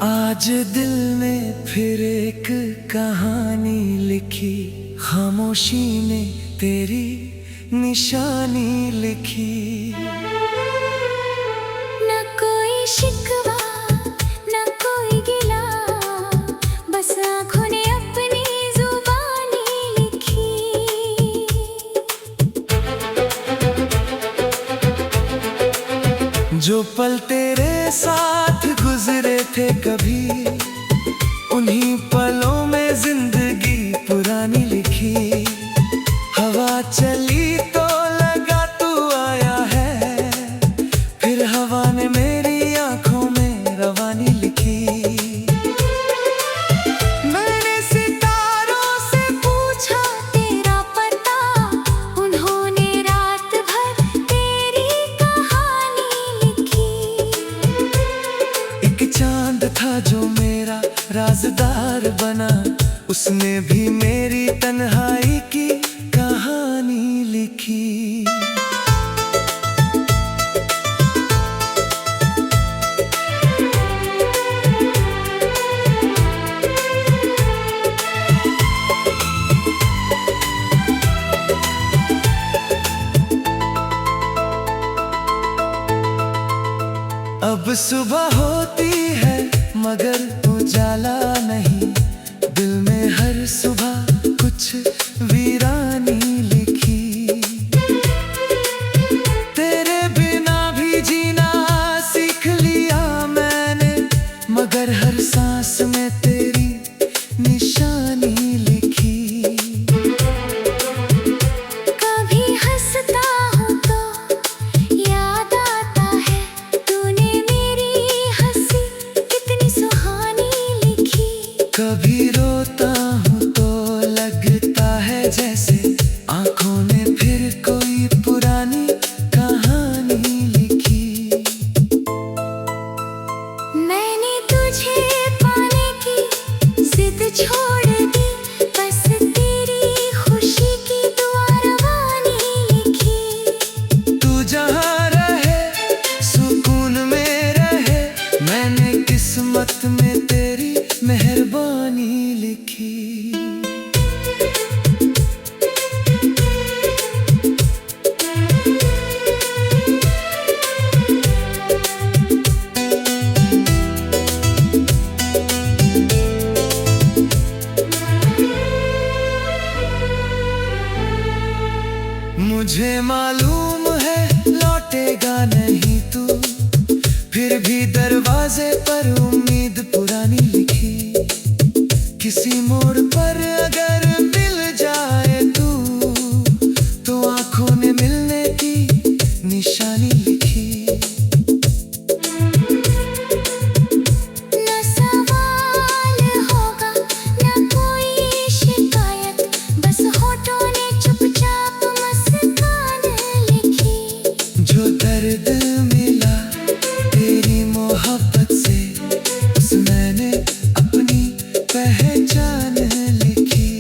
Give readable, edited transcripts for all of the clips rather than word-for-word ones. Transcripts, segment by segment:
आज दिल में फिर एक कहानी लिखी, खामोशी ने तेरी निशानी लिखी। न कोई शिकवा न कोई गिला, बस आँखों ने अपनी जुबानी लिखी। जो पल तेरे साथ गुजरे थे कभी, उन्हीं पलों में जिंदगी पुरानी लिखी। हवा चली तो लगा तू आया है, फिर हवा ने मेरी आंखों में रवानी लिखी। मैंने सितारों से पूछा तेरा पता, उन्होंने रात भर तेरी कहानी लिखी। एक चांद था जो मेरा राज़दार बना, उसने भी मेरी तन्हाई की कहानी लिखी। अब सुबह होती है मगर उजाला नहीं, दिल में हर सुबह कुछ वीरानी लिखी। तेरे बिना भी जीना सीख लिया मैंने, मगर हर सांस में तेरी निशानी लिखी। कभी हंसता हूँ तो याद आता है, तूने मेरी हंसी कितनी सुहानी लिखी। कभी रोता हूँ तो लगता है जैसे आंखों ने फिर कोई पुरानी कहानी लिखी। मैंने तुझे पाने की जिद छोड़ दी, बस तेरी खुशी की दुआ रवानी लिखी। तू जहाँ रहे सुकून में रहे, मैंने किस्मत में तेरी मेहरबानी लिखी। मुझे मालूम है लौटेगा नहीं तू, फिर भी दरवाजे पर उम्मीद पुरानी लिखी। किसी मोड़ पर अगर मिल जाए तू, तो आंखों ने मिलने की निशानी लिखी। न सवाल होगा न कोई शिकायत, बस होठों ने चुपचाप मुस्कान लिखी। जो दर्द मिला तेरी मोहब्बत से, उस मैंने अपनी पहचान लिखी।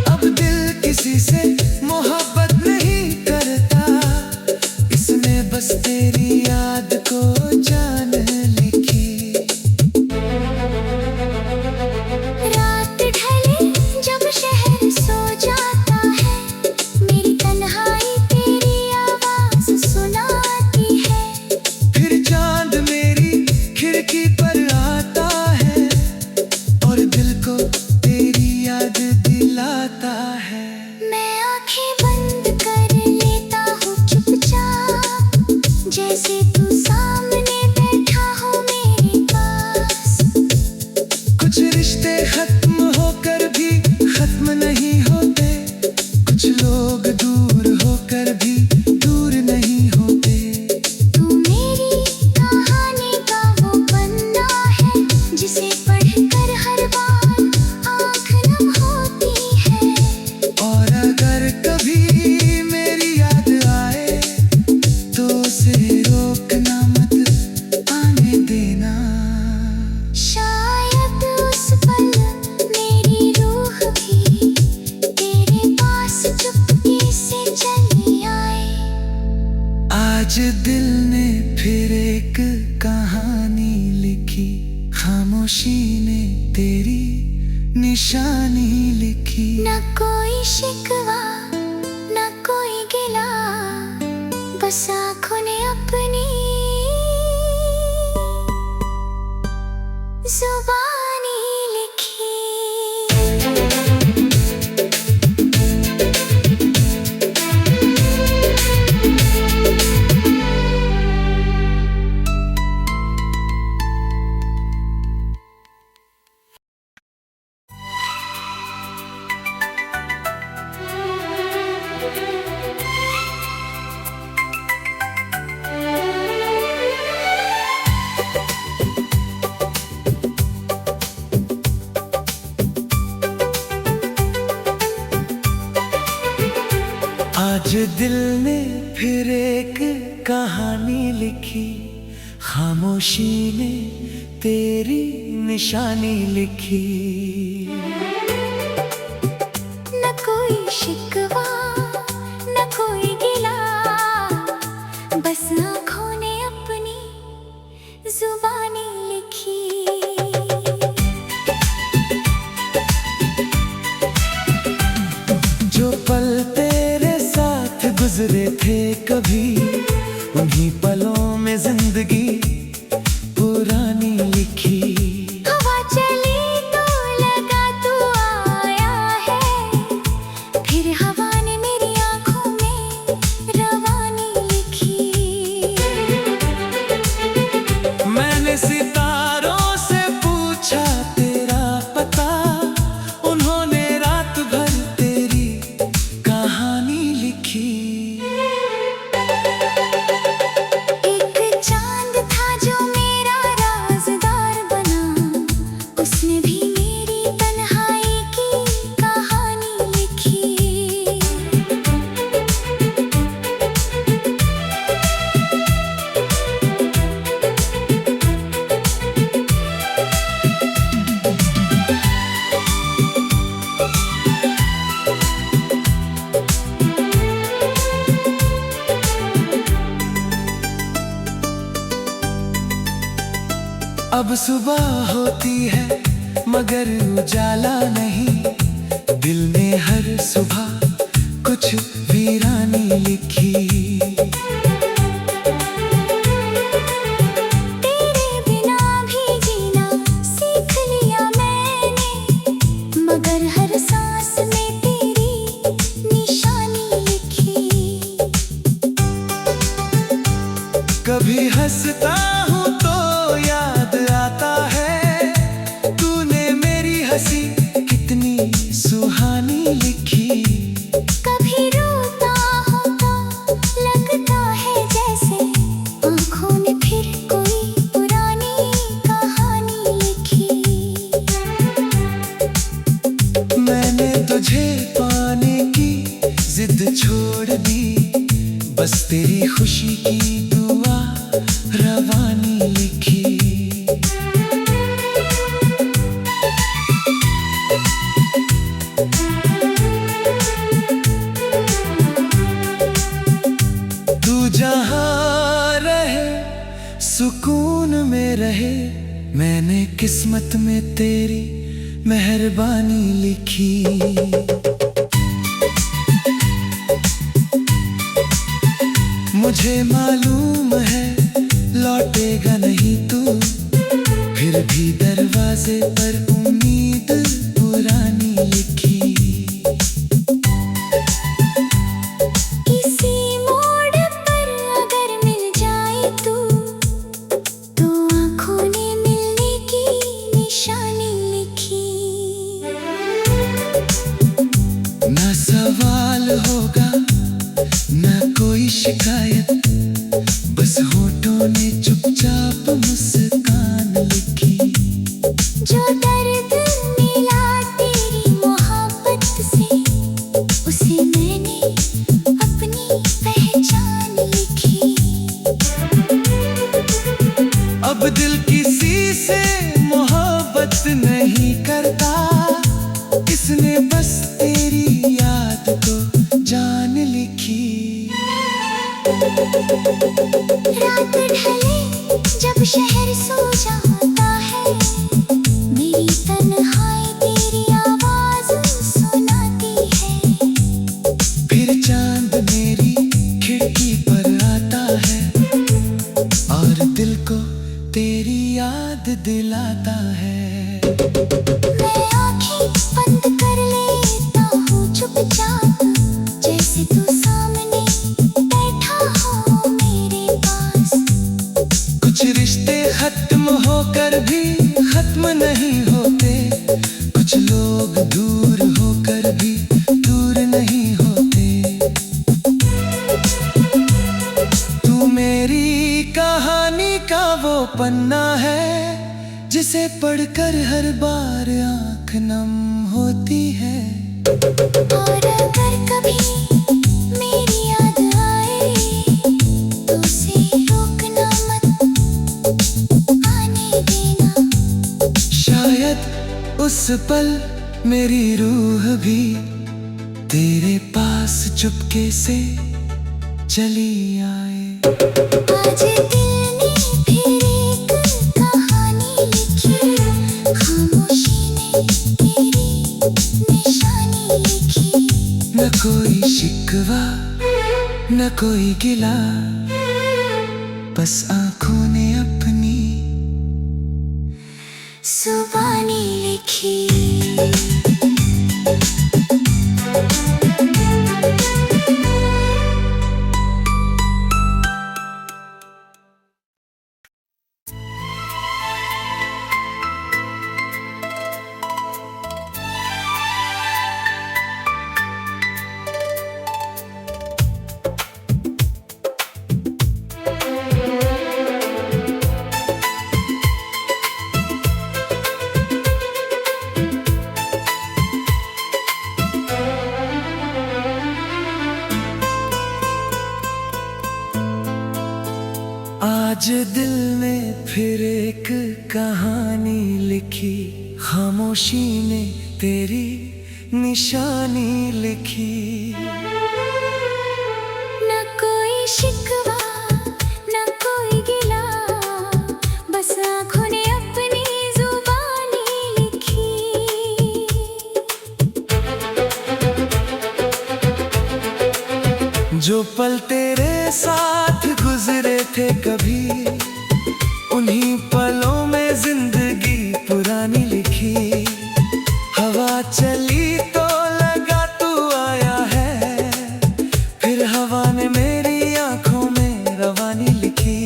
अब दिल किसी से मोहब्बत नहीं करता, इसने बस तेरी याद को जान लिखी। रात ढले जब शहर सो जाता है, मेरी तन्हाई तेरी आवाज सुनाती है। फिर चांद मेरी खिड़की पर आता है, और दिल को तेरी याद दिलाता है। मैं आंखें बंद कर लेता हूँ चुपचाप, जैसे तू सामने बैठा हो मेरे पास। कुछ रिश्ते खत्म होकर भी खत्म नहीं होते, कुछ लोग दूर होकर भी दूर नहीं होते। तू मेरी कहानी का वो पन्ना है, जिसे पढ़कर हर बार आँख नम होती है। और अगर कभी मेरी याद आए, तो उसे रोकना मत, आज दिल ने फिर एक कहानी लिखी, खामोशी ने तेरी निशानी लिखी। न कोई शिकवा न कोई गिला, बस आँखों ने अपनी जुबानी लिखी। जो पल तेरे साथ गुजरे थे कभी, उन्हीं पलों में जिंदगी पुरानी लिखी। हवा चली तो लगा तू आया है, फिर हवा ने मेरी आँखों में रवानी लिखी। मैंने सितारों से पूछा तेरा पता, उन्होंने रात भर तेरी कहानी लिखी। एक चांद था जो मेरा राज़दार बना, उसने भी मेरी तन्हाई की कहानी लिखी। अब सुबह होती है मगर उजाला नहीं, दिल ने हर सुबह कुछ वीरानी लिखी। तेरे बिना भी जीना सीख लिया मैंने, मगर हर सांस में तेरी निशानी लिखी। कभी हंसता हूँ तो याद आता है, तूने मेरी हंसी कितनी सुहानी लिखी। कभी रोता हूँ तो लगता है जैसे आँखों ने फिर कोई पुरानी कहानी लिखी। मैंने तुझे पाने की जिद छोड़ दी, बस तेरी खुशी की दुआ रवानी लिखी। तू जहाँ रहे सुकून में रहे, मैंने किस्मत में तेरी मेहरबानी लिखी। मुझे मालूम है लौटेगा नहीं तू, फिर भी दरवाजे पर उम्मीद पुरानी लिखी। किसी मोड़ पर अगर मिल जाए तू, तो आँखों ने मिलने की निशानी लिखी। ना सवाल होगा ना कोई शिकायत, बस होठों ने चुपचाप मुस्कान लिखी। जो दर्द मिला तेरी मोहब्बत से, उसे मैंने अपनी पहचान लिखी। अब दिल किसी से मोहब्बत नहीं करता, इसने बस तेरी याद को जान लिखी। रात ढले जब शहर सो जाता है, मेरी तन्हाई तेरी आवाज सुनाती है। फिर चांद मेरी खिड़की पर आता है, और दिल को तेरी याद दिलाता है। मैं आँखें बंद कर लेता हूँ चुपचाप, जैसे तू सामने बैठा हो मेरे पास। कुछ रिश्ते खत्म होकर भी खत्म नहीं होते, कुछ लोग दूर होकर भी दूर नहीं होते। तू मेरी कहानी का वो पन्ना है, जिसे पढ़कर हर बार आँख नम होती है। और अगर कभी मेरी याद आए तो उसे रोकना मत, आने देना। शायद उस पल मेरी रूह भी तेरे पास चुपके से चली आए। आज दिल ने फिर एक कहानी लिखी, खामोशी ने तेरी निशानी लिखी। न कोई शिकवा न कोई गिला, बस आंखों ने अपनी जुबानी लिखी। आज दिल ने फिर एक कहानी लिखी, खामोशी ने तेरी निशानी लिखी। न कोई शिकवा न कोई गिला, बस आँखों ने अपनी जुबानी लिखी। जो पल तेरे साथ गुजरे थे कभी, उन्हीं पलों में जिंदगी पुरानी लिखी। हवा चली तो लगा तू आया है, फिर हवा ने मेरी आंखों में रवानी लिखी।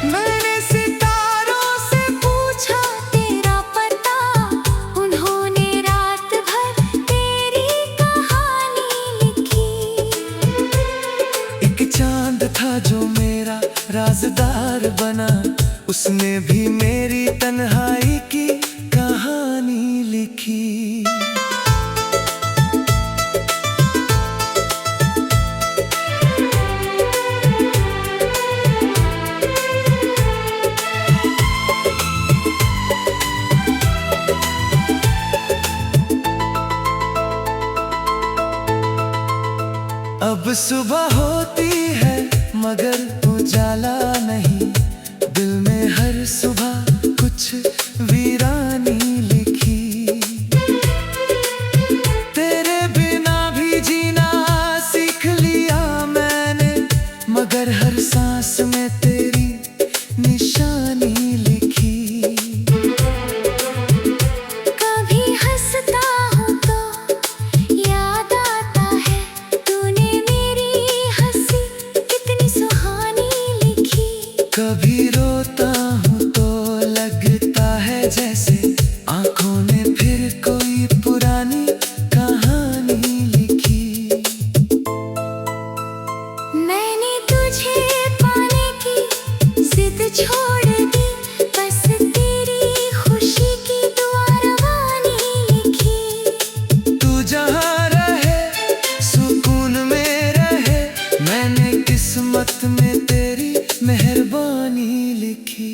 मैंने सितारों से पूछा तेरा पता, उन्होंने रात भर तेरी कहानी लिखी। एक चांद था जो मेरा राज़दार बना, उसने भी मेरी तन्हाई की कहानी लिखी। अब सुबह होती है मगर उजाला नहीं, दिल में हर सुबह कुछ वीरानी लिखी। तेरे बिना भी जीना सीख लिया मैंने, मगर हर सांस में तेरी निशानी लिखी। कभी हंसता हूँ तो याद आता है, तूने मेरी हंसी कितनी सुहानी लिखी। कभी रोता हूँ तो लगता है जैसे आंखों ने फिर कोई पुरानी कहानी लिखी। मैंने तुझे पाने की जिद छोड़ दी, बस तेरी खुशी की दुआ रवानी लिखी। तू जहाँ रहे सुकून में रहे, मैंने किस्मत में तेरी मेहरबानी लिखी।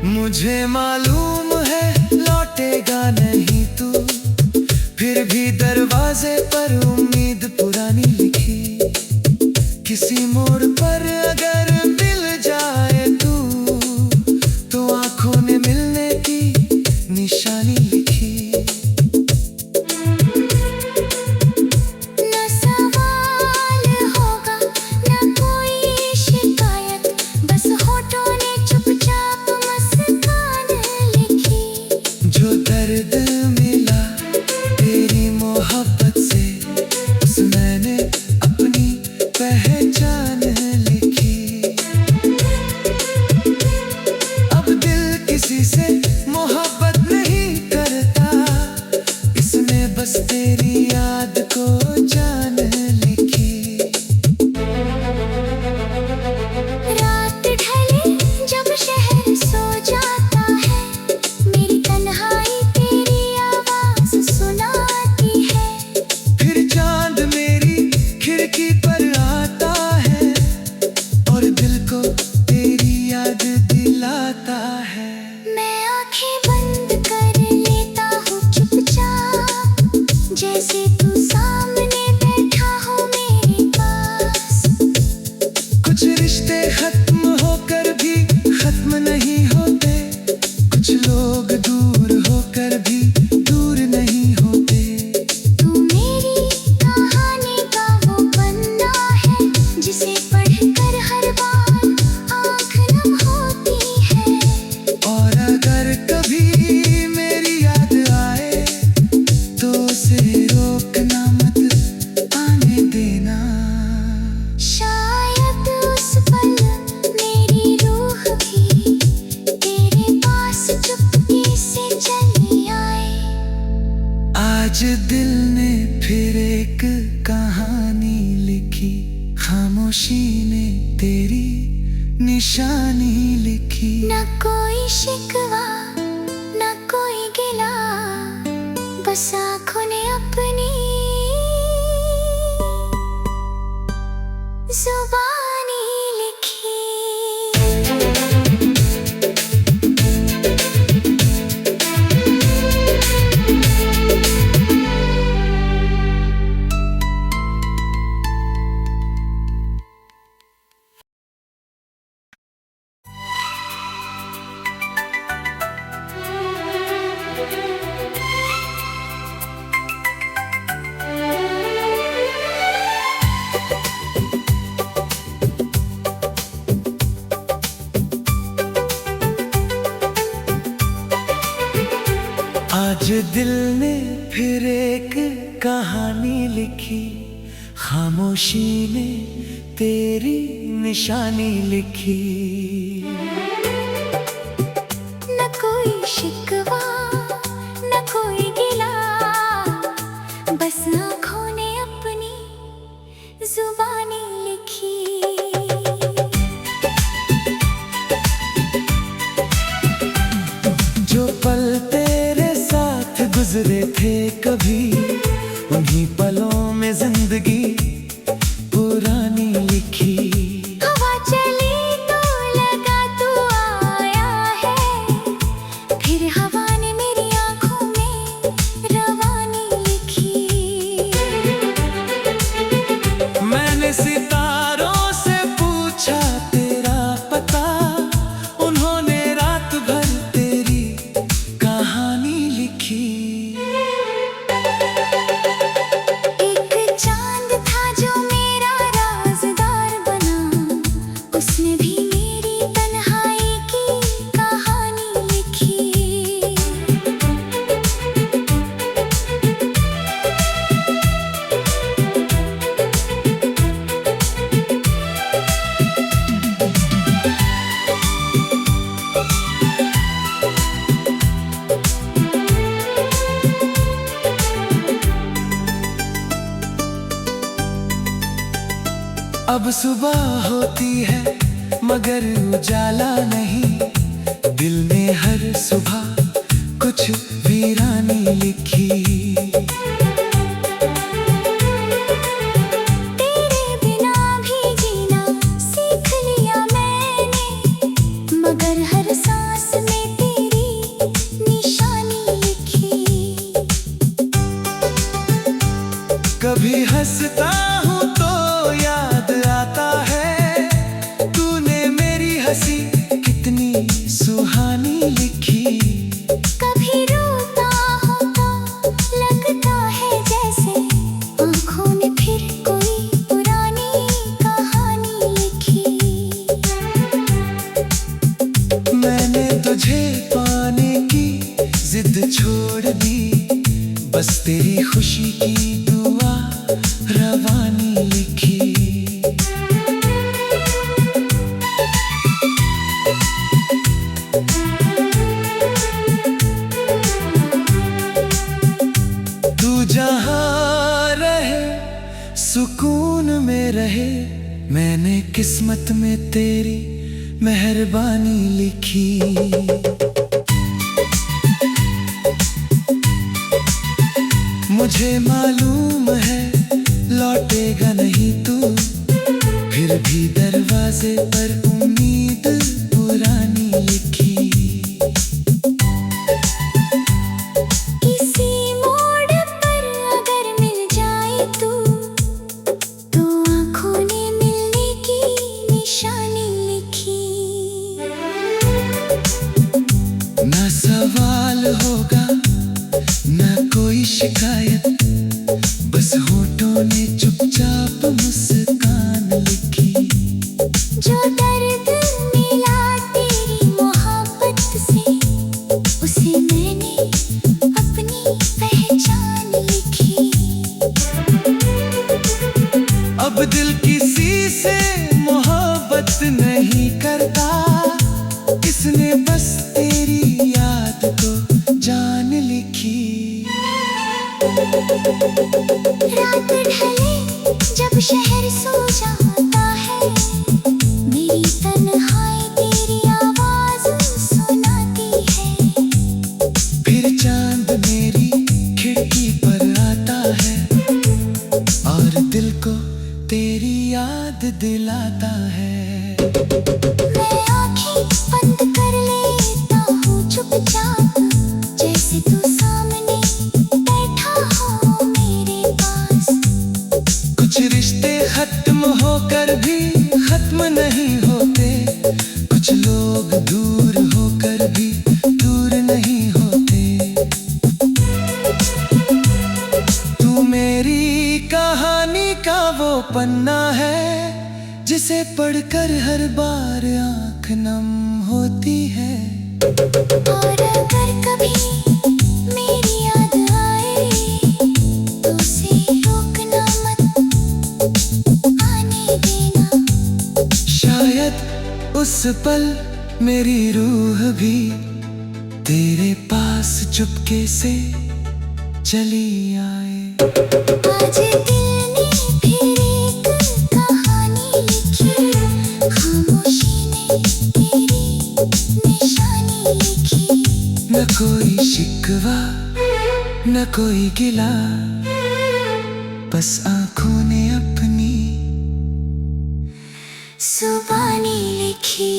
मुझे मालूम है लौटेगा नहीं तू, फिर भी दरवाजे पर उम्मीद पुरानी लिखी। किसी मोड़ पर अगर मिल जाए तू, तो आंखों ने मिलने की निशानी लिखी। न सवाल होगा न कोई शिकायत, बस होठों ने चुपचाप मुस्कान लिखी। जो दर्द मिला तेरी मोहब्बत से, उस मैंने अपनी पहचान खत्म होकर भी खत्म नहीं होते, कुछ लोग दूर होकर भी दूर नहीं होते। तू मेरी कहानी का वो पन्ना है जिसे पढ़कर हर बार आँख नम होती है। और अगर कभी मेरी याद आए तो उसे रोकना मत आने देना। शायद उस पल मेरी रूह भी तेरे पास चुपके से चली आए। आज दिल ने फिर एक कहानी लिखी, खामोशी ने तेरी निशानी लिखी। न कोई शिकवा न कोई गिला, बस आँखों ने अपनी जुबानी लिखी। आज दिल ने फिर एक कहानी लिखी, खामोशी ने तेरी निशानी लिखी। न कोई शिकवा न कोई गिला, बस आँखों ने अपनी जुबानी लिखी। जो पल तेरे साथ गुजरे थे कभी, उन्हीं पलों में जिंदगी पुरानी लिखी। हवा चली तो लगा तू आया है, फिर हवा ने मेरी आँखों में रवानी लिखी। मैंने सितारों से पूछा तेरा पता, उन्होंने रात भर तेरी कहानी लिखी। एक चांद था जो मेरा राज़दार बना, उसने भी मेरी तन्हाई की कहानी लिखी। अब सुबह होती है मगर उजाला नहीं, दिल ने हर सुबह कुछ वीरानी लिखी। तेरे बिना भी जीना सीख लिया मैंने, मगर हर सांस में तेरी निशानी लिखी। कभी हंसता हूँ तो याद आता है, तूने मेरी हंसी कितनी सुहानी लिखी। कभी रोता हूँ तो लगता है जैसे आँखों ने फिर कोई पुरानी कहानी लिखी। मैंने तुझे पाने की जिद छोड़ दी, बस तेरी खुशी की दुआ रवानी लिखी। तू जहाँ रहे सुकून में रहे, मैंने किस्मत में तेरी मेहरबानी लिखी। मुझे मालूम है लौटेगा नहीं तू, फिर भी दरवाजे पर उम्मीद पुरानी लिखी। किसी मोड़ पर अगर मिल जाए तू, तो आँखों ने मिलने की निशानी अब दिल किसी से मोहब्बत नहीं करता, इसने बस तेरी याद को जान लिखी। रात ढले जब शहर सो जाता है, मेरी तन्हाई तेरी आवाज सुनाती है। फिर चांद मेरी खिड़की पर आता है और दिल को तेरी याद दिलाता है। मैं आँखें बंद कर लेता हूँ चुपचाप, जैसे तू सामने बैठा हो मेरे पास। कुछ रिश्ते खत्म होकर भी खत्म नहीं होते, कुछ लोग दूर होकर भी दूर नहीं होते। तू मेरी कहानी का वो पन्ना है, जिसे पढ़कर हर बार आँख नम होती है। और अगर कभी मेरी याद आए, तो उसे रोकना मत, आने देना। शायद उस पल मेरी रूह भी तेरे पास चुपके से चली आए। आज दिल ने फिर एक कहानी लिखी, खामोशी ने तेरी निशानी लिखी। न कोई शिकवा न कोई गिला, बस आंखों ने अपनी जुबानी लिखी।